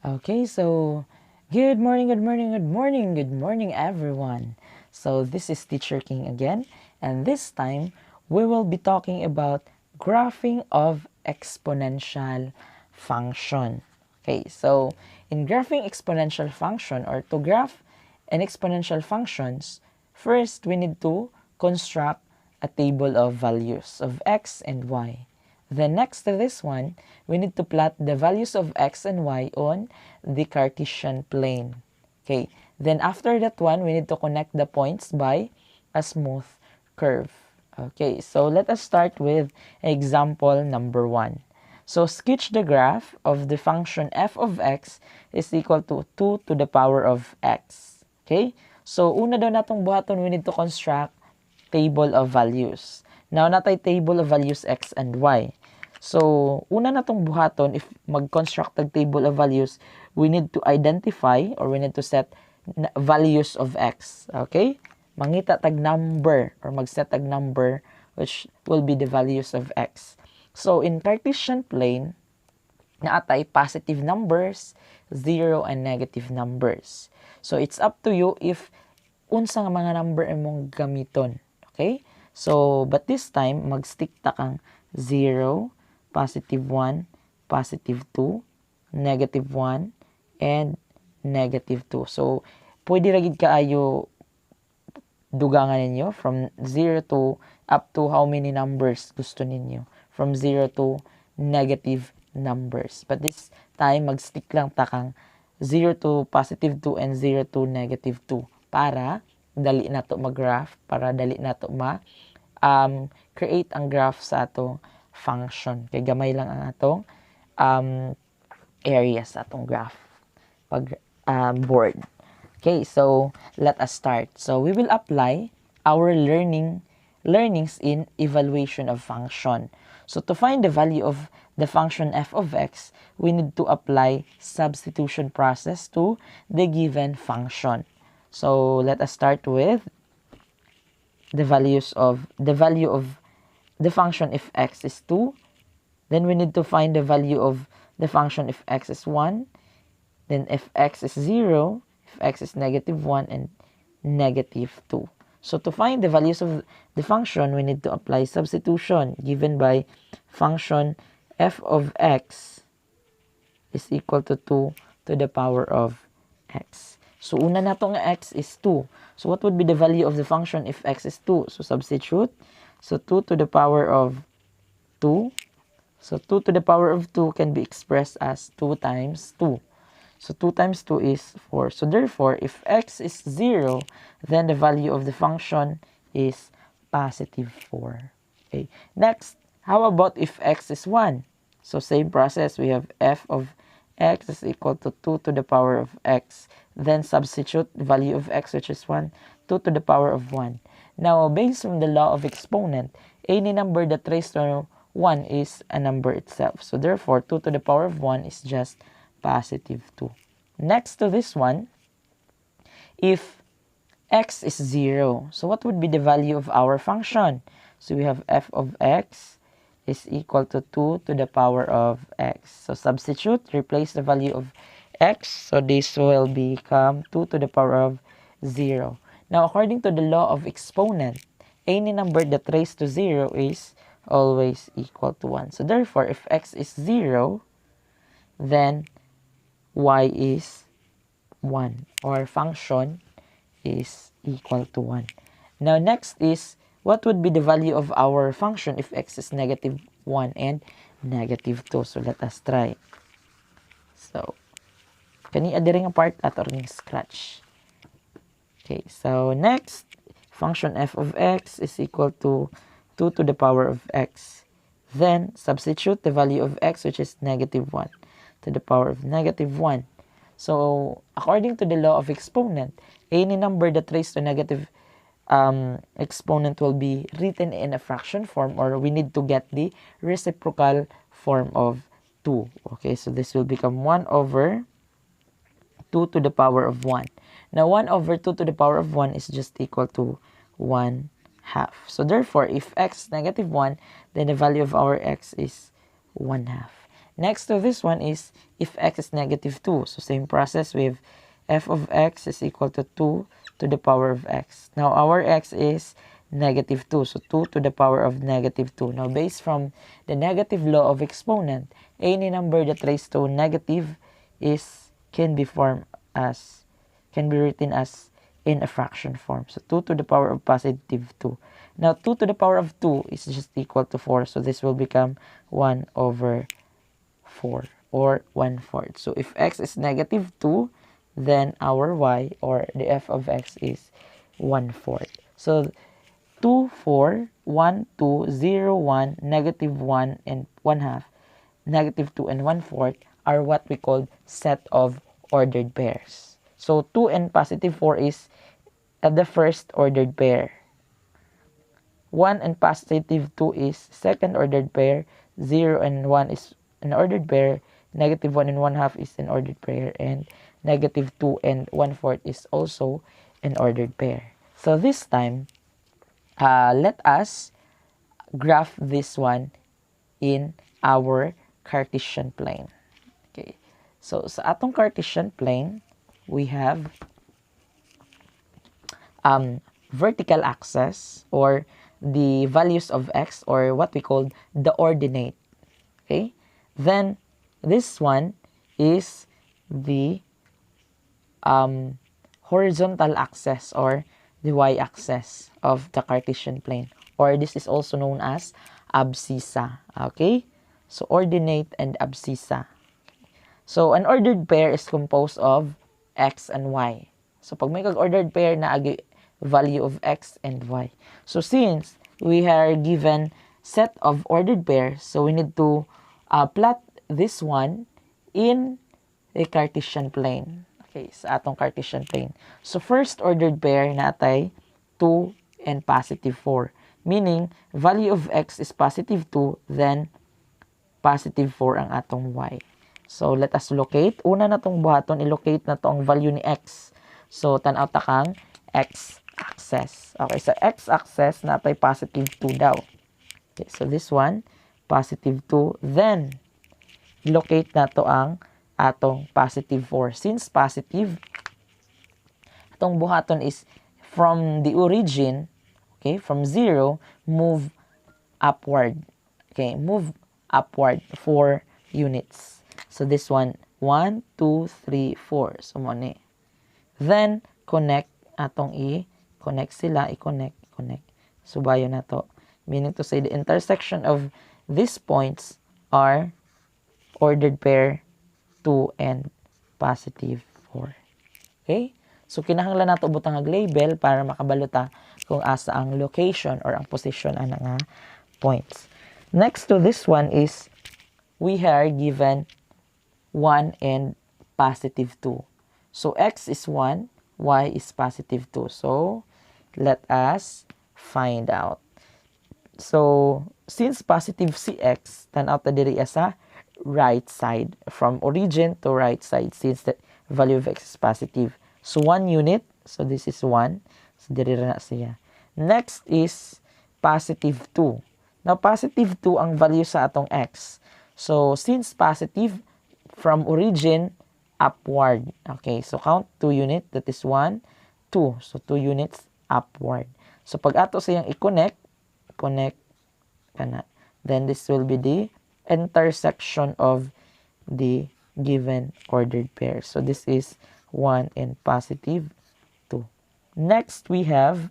Okay, so good morning, good morning, good morning, good morning, everyone. So this is Teacher King again, and this time we will be talking about graphing of exponential function. Okay, so in graphing exponential function or to graph an exponential functions, first we need to construct a table of values of x and y. Then next to this one, we need to plot the values of x and y on the Cartesian plane. Okay, then after that one, we need to connect the points by a smooth curve. Okay, so let us start with example number 1. So sketch the graph of the function f of x is equal to 2 to the power of x. Okay, so una daw natong buhaton, we need to construct table of values. Now, natay table of values x and y. So, una na tong buhaton, if mag-construct tag table of values, we need to identify or we need to set values of x. Okay? Mangita tag number or mag-set tag number which will be the values of x. So, in Cartesian plane, naatay positive numbers, 0 and negative numbers. So, it's up to you if unsa nga mga number imong gamiton. Okay? So, but this time, mag-stick ta kang 0, positive 1, positive 2, negative 1, and negative 2. So, pwede ragid kaayo dugangan ninyo from 0 to up to how many numbers gusto ninyo. From 0 to negative numbers. But this time, mag-stick lang ta kang 0 to positive 2 and 0 to negative 2 para dali na to mag-graph, para dali na to create ang graph sa atong function. Kay gamay lang ang atong area sa atong graph pag board. Okay, so let us start. So we will apply our learnings in evaluation of function. So to find the value of the function f of x, we need to apply substitution process to the given function. So let us start with the value of the function if x is 2. Then we need to find the value of the function if x is 1. Then if x is 0, if x is negative 1 and negative 2. So to find the values of the function, we need to apply substitution given by function f of x is equal to 2 to the power of x. So una nato nga x is 2. So what would be the value of the function if x is 2? So substitute. So 2 to the power of 2. So 2 to the power of 2 can be expressed as 2 times 2. So 2 times 2 is 4. So therefore, if x is 0, then the value of the function is positive 4. Okay. Next, how about if x is 1? So same process, we have f of x is equal to 2 to the power of x. Then substitute the value of x, which is 1, 2 to the power of 1. Now, based on the law of exponent, any number that raised to 1 is a number itself. So therefore, 2 to the power of 1 is just positive 2. Next to this one, if x is 0, so what would be the value of our function? So we have f of x is equal to 2 to the power of x. So substitute, replace the value of x. So this will become 2 to the power of 0. Now, according to the law of exponent, any number that raised to 0 is always equal to 1. So therefore, if x is 0, then y is 1 or function is equal to 1. Now, next is what would be the value of our function if x is negative 1 and negative 2? So let us try. So, kani adiring part at or scratch. Okay, so next, function f of x is equal to 2 to the power of x. Then, substitute the value of x, which is negative 1 to the power of negative 1. So, according to the law of exponent, any number that raised to negative exponent will be written in a fraction form, or we need to get the reciprocal form of 2. Okay, so this will become 1 over 2 to the power of 1. Now, 1 over 2 to the power of 1 is just equal to 1 half. So therefore, if x is negative 1, then the value of our x is 1 half. Next to this one is if x is negative 2. So same process with f of x is equal to 2 to the power of x. Now our x is negative 2. So 2 to the power of negative 2. Now based from the negative law of exponent, any number that raised to negative can be written as in a fraction form. So 2 to the power of positive 2. Now 2 to the power of 2 is just equal to 4. So this will become 1 over 4 or 1/4. So if x is negative 2, then our y or the f of x is 1/4. So 2, 4, 1, 2, 0, 1, negative 1 and 1/2, negative 2 and 1/4 are what we call set of ordered pairs. So 2 and positive 4 is the first ordered pair. 1 and positive 2 is second ordered pair. 0 and 1 is an ordered pair. Negative 1 and 1/2 is an ordered pair. And negative 2 and 1/4 is also an ordered pair. So this time, let us graph this one in our Cartesian plane. Okay. So sa atong Cartesian plane, we have vertical axis or the values of x or what we call the ordinate. Okay. Then this one is the horizontal axis or the y-axis of the Cartesian plane, or this is also known as abscissa. Okay, so ordinate and abscissa. So an ordered pair is composed of x and y. So pag may kag-ordered pair na agi value of x and y. So since we are given set of ordered pairs, so we need to plot this one in a Cartesian plane. Okay, sa atong Cartesian plane. So first ordered pair natay 2 and positive 4. Meaning, value of x is positive 2, then positive 4 ang atong y. So let us locate. Una na tong buhaton, i-locate na to ang value ni x. So tanaw ta kang x-axis. Okay, sa x-axis natay positive 2 daw. Okay, so this one, positive 2. Then, locate na to ang atong positive 4. Since positive, itong buhaton is from the origin, okay, from 0, move upward. Okay, move upward 4 units. So this one, 1, 2, 3, 4. So mo ni. Then, connect. Atong i-connect sila, i-connect. So bayo na to. Meaning to say the intersection of these points are ordered pair 2 and positive 4. Okay? So, kinahanglan nato butang label para makabaluta kung asa ang location or ang position ang nga points. Next to this one is we are given 1 and positive 2. So, x is 1, y is positive 2. So, let us find out. So, since positive cx, tan-out na diri sa right side, from origin to right side, since the value of x is positive. So 1 unit, so this is 1, so diri na siya. Next is positive 2. Now positive 2 ang value sa atong x. So since positive, from origin upward. Okay, so count 2 unit, that is 1, 2. So 2 units upward. So pag ato sayang i-connect kana. Then this will be the intersection of the given ordered pair. So this is 1 and positive 2. Next, we have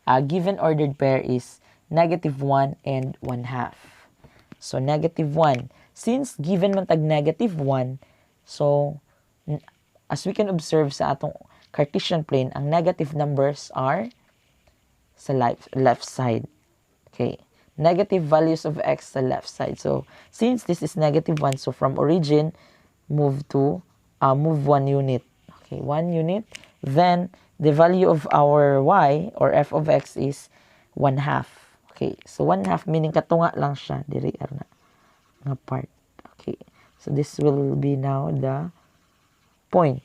a given ordered pair is negative 1 and 1/2. So negative 1. Since given man tag negative 1, so as we can observe sa atong Cartesian plane, ang negative numbers are sa left side. Okay. Negative values of x sa left side. So, since this is negative 1, so from origin, move 1 unit. Okay, 1 unit. Then, the value of our y, or f of x, is 1/2. Okay, so 1/2 meaning katunga lang siya. Diri, nga part. Okay, so this will be now the point.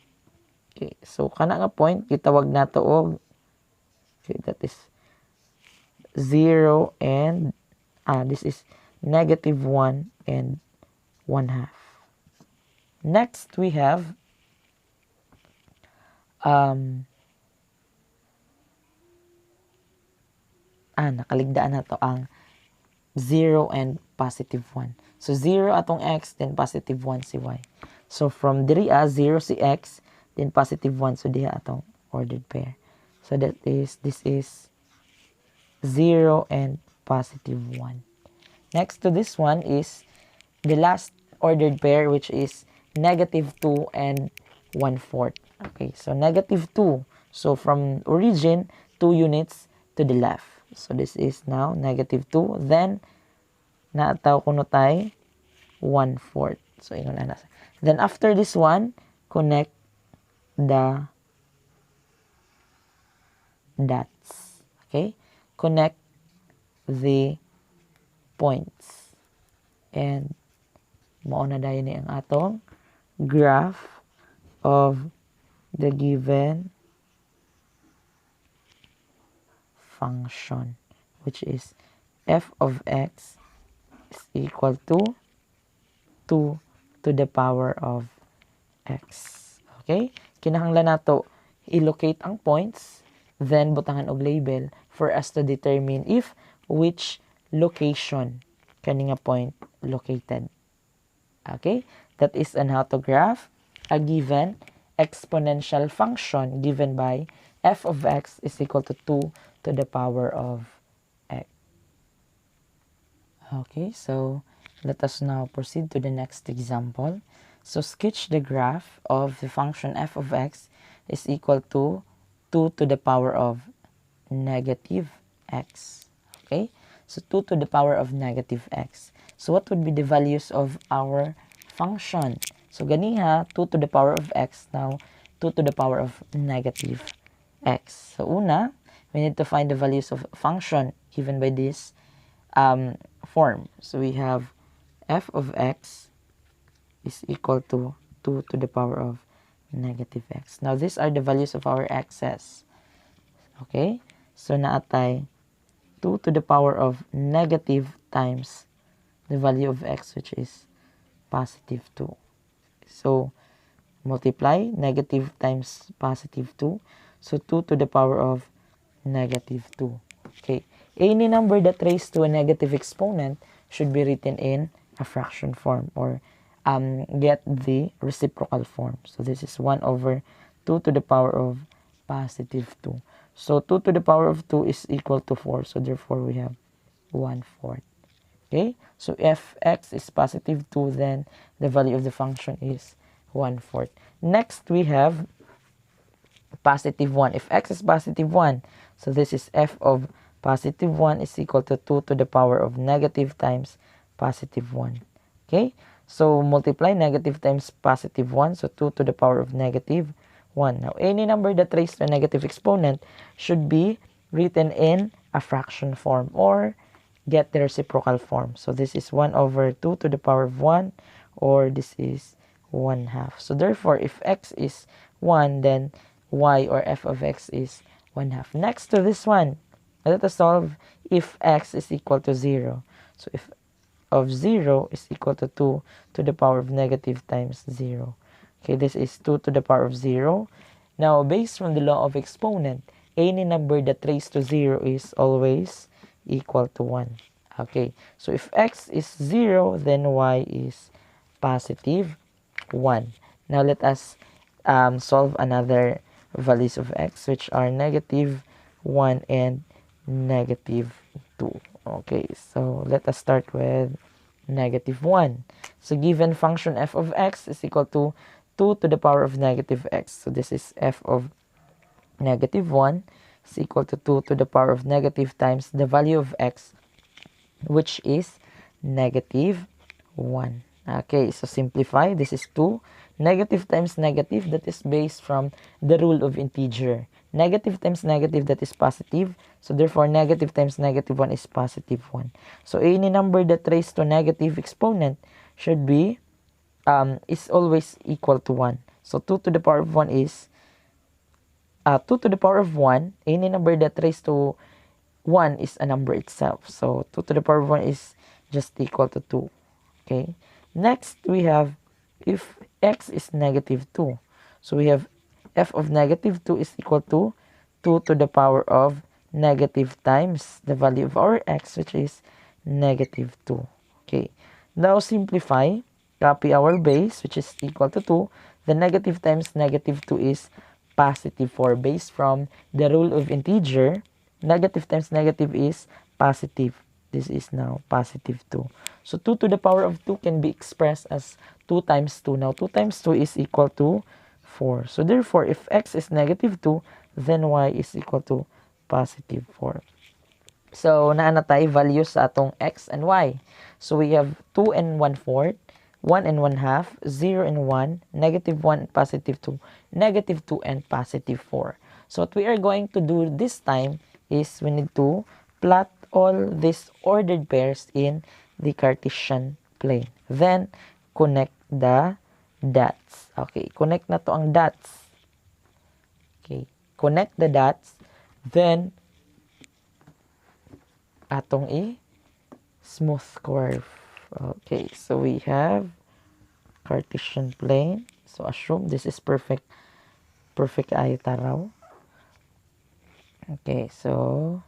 Okay, so kana nga point, gitawag na to og, okay, that is 0 and this is negative 1 and 1/2. Next, we have nakaligdaan na to ang 0 and positive 1. So, 0 atong x, then positive 1 si y. So, from diri 0 si x, then positive 1. So, diha atong ordered pair. So, this is 0 and positive 1. Next to this one is the last ordered pair, which is negative 2 and 1/4. Okay, so negative 2. So, from origin, 2 units to the left. So, this is now negative 2. Then, naataw ko no tay 1/4. So, ingon na. Then, after this one, connect the dots. Okay? Connect the points. And, mauna dayon ni ang atong graph of the given function, which is f of x is equal to 2 to the power of x. Okay? Kinahanglan nato i-locate ang points, then butangan og label for us to determine if which location kani nga point located. Okay? That is on how to graph a given exponential function given by f of x is equal to 2 to the power of x. Okay, so let us now proceed to the next example. So sketch the graph of the function f of x is equal to 2 to the power of negative x. Okay, so 2 to the power of negative x. So what would be the values of our function? So ganiha, 2 to the power of x, now 2 to the power of negative x. So una, we need to find the values of function given by this form. So we have f of x is equal to 2 to the power of negative x. Now these are the values of our x's. Okay? So naatay 2 to the power of negative times the value of x, which is positive 2. So multiply negative times positive 2. So 2 to the power of negative 2. Okay. Any number that raised to a negative exponent should be written in a fraction form or get the reciprocal form. So this is 1 over 2 to the power of positive 2. So 2 to the power of 2 is equal to 4. So therefore we have 1/4. Okay. So if x is positive 2, then the value of the function is 1/4. Next we have positive 1. If x is positive 1, so this is f of positive 1 is equal to 2 to the power of negative times positive 1. Okay? So multiply negative times positive 1, so 2 to the power of negative 1. Now, any number that raised to a negative exponent should be written in a fraction form or get the reciprocal form. So this is 1 over 2 to the power of 1, or this is 1/2. So therefore, if x is 1, then y or f of x is 1/2. Next to this one, let us solve if x is equal to 0. So if of 0 is equal to 2 to the power of negative times 0. Okay, this is 2 to the power of 0. Now, based on the law of exponent, any number that raised to 0 is always equal to 1. Okay, so if x is 0, then y is positive 1. Now, let us solve another values of x, which are negative 1 and negative 2. Okay, so let us start with negative 1. So given function f of x is equal to 2 to the power of negative x. So this is f of negative 1 is equal to 2 to the power of negative times the value of x, which is negative 1. Okay, so simplify. This is 2. Negative times negative, that is based from the rule of integer. Negative times negative, that is positive. So therefore, negative times negative 1 is positive 1. So any number that raised to negative exponent should be, is always equal to 1. So 2 to the power of 1 is, 2 to the power of 1, any number that raised to 1 is a number itself. So 2 to the power of 1 is just equal to 2. Okay. Next, we have if x is negative 2. So we have f of negative 2 is equal to 2 to the power of negative times the value of our x, which is negative 2. Okay. Now simplify. Copy our base, which is equal to 2. The negative times negative 2 is positive 4. Based from the rule of integer, negative times negative is positive. This is now positive 2. So 2 to the power of 2 can be expressed as 2 times 2. Now 2 times 2 is equal to 4. So therefore, if x is negative 2, then y is equal to positive 4. So naana tayo values sa atong x and y. So we have 2 and 1/4, 1 and 1/2, 0 and 1, negative 1 and positive 2, negative 2 and positive 4. So what we are going to do this time is we need to plot all these ordered pairs in the Cartesian plane. Then, connect the dots. Okay, connect na to ang dots. Okay, connect the dots. Then, atong smooth curve. Okay, so we have Cartesian plane. So assume this is perfect ayo taraw. Okay, so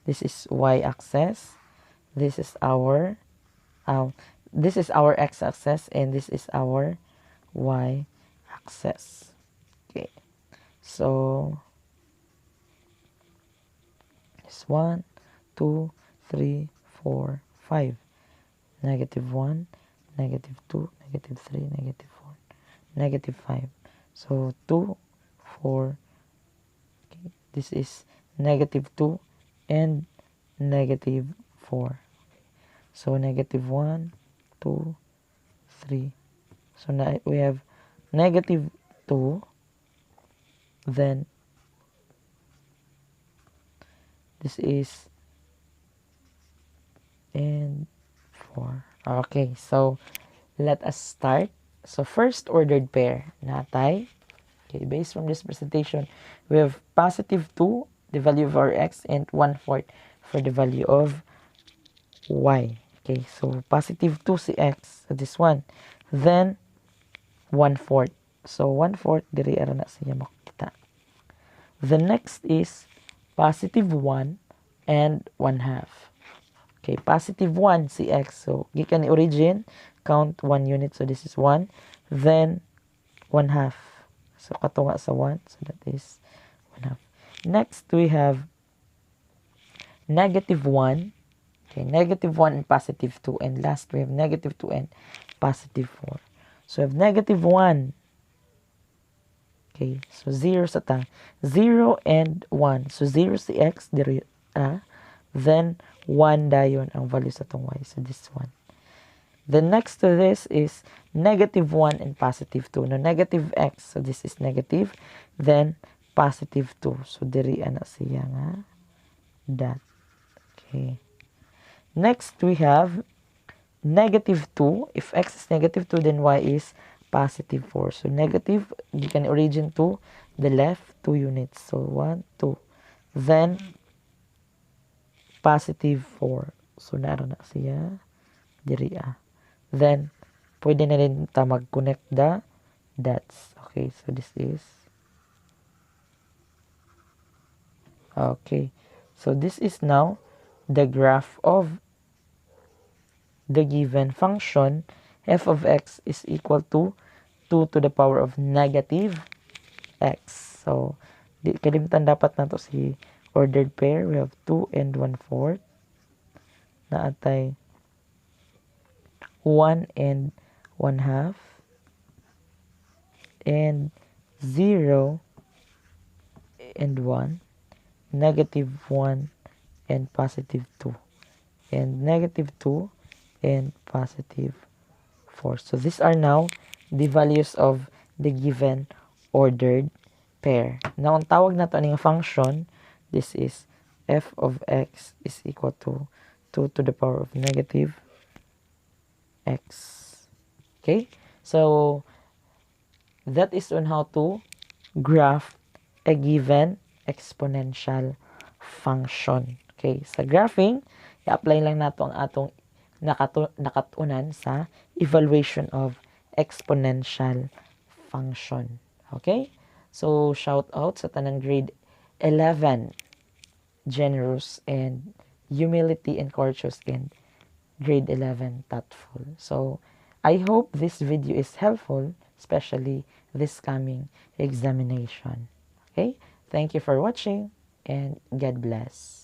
this is y-axis. This is our x-axis, and this is our y-axis. Okay, so it's 1, 2, 3, 4, 5. Negative 1, negative 2, negative 3, negative 4, negative 5. So 2, 4. Okay, this is negative 2 and negative 4. So negative 1, 2, 3. So now we have negative 2, then this is and 4. Okay, so let us start. So first ordered pair natay. Okay, based from this presentation, we have positive 2, the value of our x, and 1/4 for the value of y. Okay, so positive 2 si x, so this one. Then 1/4. So 1/4 diri ara na siya makita. The next is positive 1 and 1/2. Okay, positive 1 si x. So gikan ni origin, count 1 unit. So this is 1. Then 1/2. So katunga sa 1. So that is 1/2. Next, we have negative 1. Okay, negative 1 and positive 2. And last, we have negative 2 and positive 4. So we have negative 1. Okay, so 0 sa ta. 0 and 1. So 0 si x, then 1 dayon ang value sa tong y. So this one. The next to this is negative 1 and positive 2. No, negative x. So this is negative. Then positive 2. So diri ana siya nga dot. Okay. Next we have negative 2. If x is negative 2, then y is positive 4. So negative, you can origin to the left 2 units. So 1, 2. Then positive 4. So naroon na siya diri Then pwede na rin ta mag-connect the dots. Okay, so this is okay. So this is now the graph of the given function f of x is equal to 2 to the power of negative x. So kalimtan dapat nato si ordered pair. We have 2 and 1/4 na atay 1 and 1/2 and 0 and 1, negative 1 and positive 2, and negative 2 and positive 4. So these are now the values of the given ordered pair. Now ang tawag nato aning function, this is f of x is equal to 2 to the power of negative x. Okay, so that is on how to graph a given exponential function. Okay, sa graphing, i-apply lang nato ang atong nakatunan sa evaluation of exponential function. Okay? So, shout out sa tanang grade 11, generous and humility and courteous, and grade 11, thoughtful. So, I hope this video is helpful, especially this coming examination. Okay? Thank you for watching, and God bless.